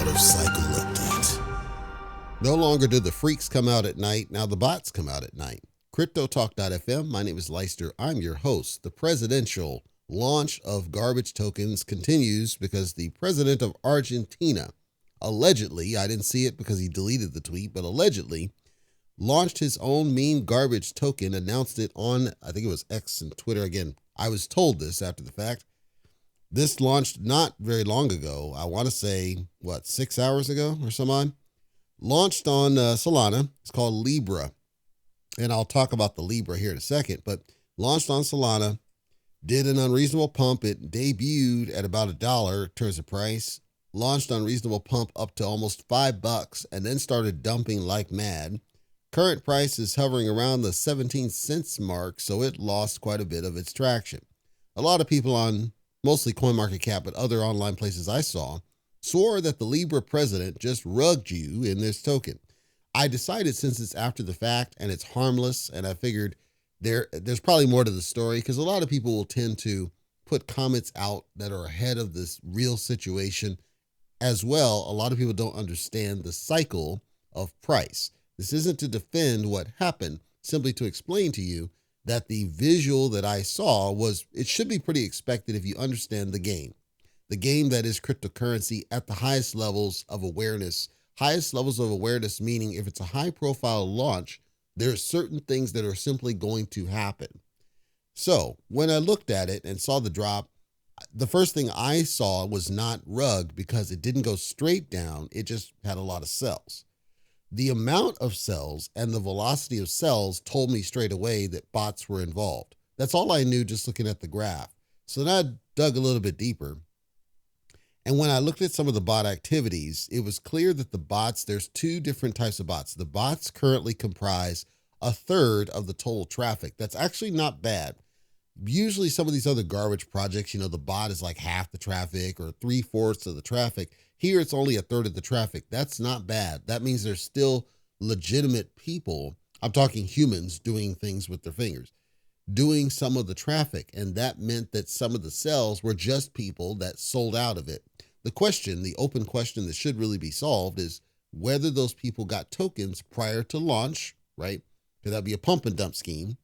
water cycle update. No longer do the freaks come out at night, now the bots come out at night. CryptoTalk.fm, my name is Leister, I'm your host. The presidential launch of garbage tokens continues because the president of Argentina allegedly, I didn't see it because he deleted the tweet, but allegedly launched his own meme garbage token, announced it on, I think it was X and Twitter. Again, I was told this after the fact. This launched not very long ago. I want to say, 6 hours ago or some odd. Launched on Solana. It's called Libra. And I'll talk about the Libra here in a second. But launched on Solana. Did an unreasonable pump. It debuted at about $1 in terms of price. Launched unreasonable pump up to almost $5 and then started dumping like mad. Current price is hovering around the 17 cents mark, so it lost quite a bit of its traction. A lot of people on mostly CoinMarketCap, but other online places I saw, swore that the Libra president just rugged you in this token. I decided since it's after the fact and it's harmless, and I figured there's probably more to the story because a lot of people will tend to put comments out that are ahead of this real situation. As well, a lot of people don't understand the cycle of price. This isn't to defend what happened, simply to explain to you that the visual that I saw it should be pretty expected if you understand the game. The game that is cryptocurrency at the highest levels of awareness. Highest levels of awareness meaning if it's a high profile launch, there are certain things that are simply going to happen. So when I looked at it and saw the drop, the first thing I saw was not rug because it didn't go straight down. It just had a lot of sells. The amount of sells and the velocity of sells told me straight away that bots were involved. That's all I knew just looking at the graph. So then I dug a little bit deeper. And when I looked at some of the bot activities, it was clear that the bots, there's two different types of bots. The bots currently comprise a third of the total traffic. That's actually not bad. Usually some of these other garbage projects, the bot is like half the traffic or 3/4 of the traffic. Here, it's only a third of the traffic. That's not bad. That means there's still legitimate people. I'm talking humans doing things with their fingers, doing some of the traffic. And that meant that some of the sells were just people that sold out of it. The open question that should really be solved is whether those people got tokens prior to launch, right? Because that'd be a pump and dump scheme.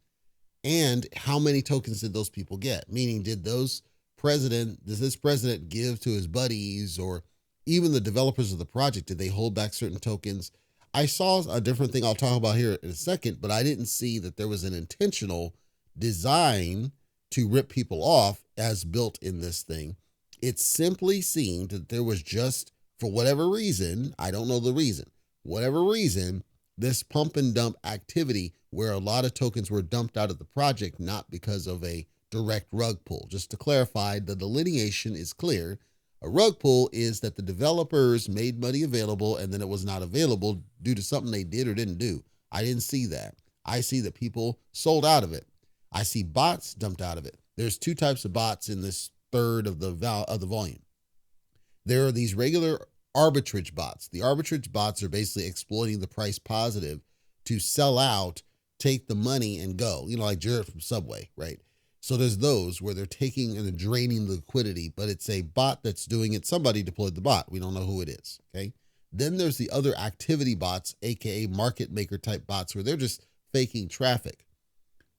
And how many tokens did those people get? Meaning, does this president give to his buddies or even the developers of the project? Did they hold back certain tokens? I saw a different thing I'll talk about here in a second, but I didn't see that there was an intentional design to rip people off as built in this thing. It simply seemed that there was just, for whatever reason, I don't know the reason, whatever reason, this pump and dump activity where a lot of tokens were dumped out of the project, not because of a direct rug pull. Just to clarify, the delineation is clear. A rug pull is that the developers made money available and then it was not available due to something they did or didn't do. I didn't see that. I see that people sold out of it. I see bots dumped out of it. There's two types of bots in this third of the volume. There are these regular arbitrage bots. The arbitrage bots are basically exploiting the price positive to sell out, take the money and go, like Jared from Subway, right? So there's those where they're taking and they're draining the liquidity, but it's a bot that's doing it. Somebody deployed the bot. We don't know who it is, okay? Then there's the other activity bots, AKA market maker type bots, where they're just faking traffic.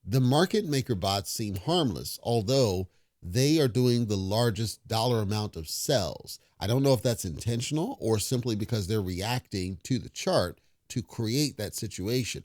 The market maker bots seem harmless, although they are doing the largest dollar amount of sells. I don't know if that's intentional or simply because they're reacting to the chart to create that situation.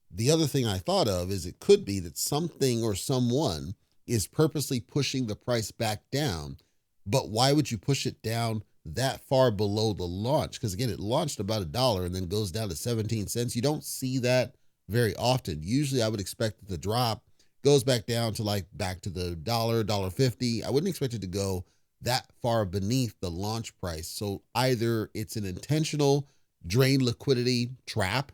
The other thing I thought of is it could be that something or someone is purposely pushing the price back down, but why would you push it down that far below the launch? Because again, it launched about $1 and then goes down to 17 cents. You don't see that very often. Usually I would expect that the drop goes back down to back to the $1.50. I wouldn't expect it to go that far beneath the launch price. So either it's an intentional drain liquidity trap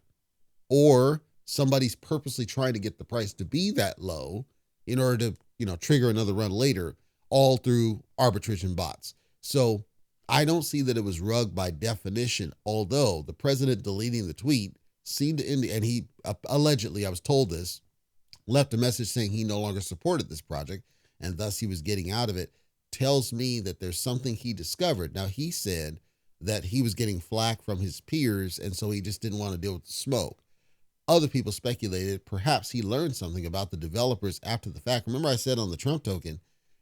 or somebody's purposely trying to get the price to be that low in order to, trigger another run later, all through arbitrage and bots. So I don't see that it was rug by definition, although the president deleting the tweet seemed to indicate, and he allegedly, I was told this, left a message saying he no longer supported this project and thus he was getting out of it, tells me that there's something he discovered. Now, he said that he was getting flack from his peers, and so he just didn't want to deal with the smoke. Other people speculated perhaps he learned something about the developers after the fact. Remember, I said on the Trump token,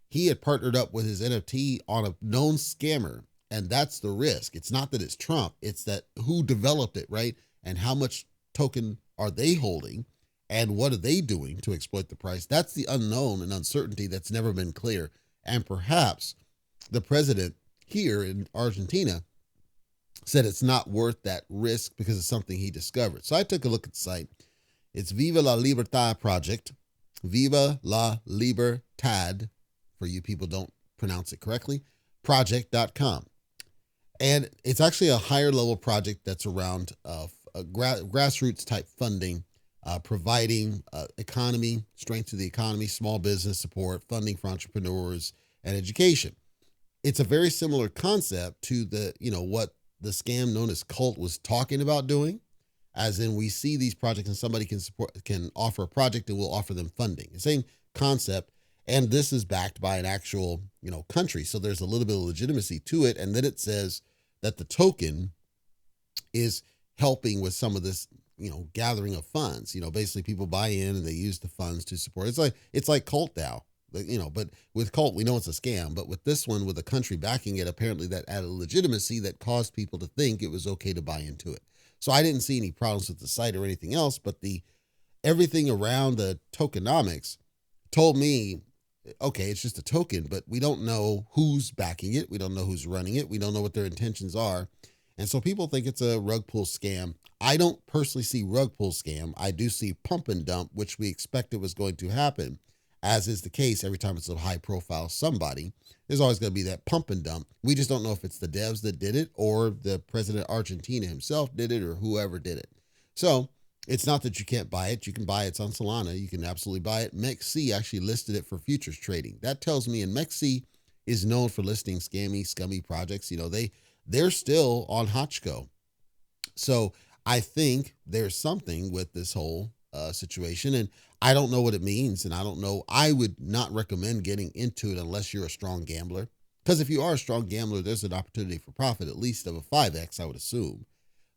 he had partnered up with his NFT on a known scammer, and that's the risk. It's not that it's Trump, it's that who developed it, right? And how much token are they holding, and what are they doing to exploit the price? That's the unknown and uncertainty that's never been clear. And perhaps the president here in Argentina said it's not worth that risk because it's something he discovered. So I took a look at the site. It's Viva la Libertad Project, Viva la Libertad, for you people don't pronounce it correctly, project.com. And it's actually a higher level project that's around grassroots type funding, providing economy, strength to the economy, small business support, funding for entrepreneurs, and education. It's a very similar concept to what the scam known as Cult was talking about doing, as in we see these projects and somebody can offer a project and we'll offer them funding. The same concept, and this is backed by an actual country, so there's a little bit of legitimacy to it. And then it says that the token is helping with some of this gathering of funds. Basically people buy in and they use the funds to support. It's like Cult now. But with Cult, we know it's a scam. But with this one, with a country backing it, apparently that added legitimacy that caused people to think it was okay to buy into it. So I didn't see any problems with the site or anything else, but everything around the tokenomics told me, okay, it's just a token, but we don't know who's backing it. We don't know who's running it. We don't know what their intentions are. And so people think it's a rug pull scam. I don't personally see rug pull scam. I do see pump and dump, which we expected was going to happen. As is the case, every time it's a high profile somebody, there's always going to be that pump and dump. We just don't know if it's the devs that did it or the president of Argentina himself did it or whoever did it. So it's not that you can't buy it. You can buy it. It's on Solana. You can absolutely buy it. MEXC actually listed it for futures trading. That tells me, and MEXC is known for listing scummy projects. They're still on Hotchko. So I think there's something with this whole situation, and I don't know what it means, and I don't know. I would not recommend getting into it unless you're a strong gambler, because if you are a strong gambler, there's an opportunity for profit, at least of a 5x, I would assume.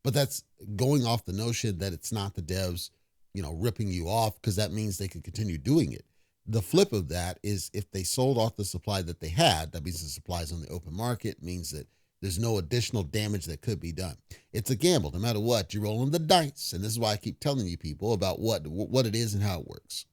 But that's going off the notion that it's not the devs, ripping you off, because that means they can continue doing it. The flip of that is if they sold off the supply that they had, that means the supply is on the open market, means that there's no additional damage that could be done. It's a gamble. No matter what, you're rolling the dice. And this is why I keep telling you people about what it is and how it works.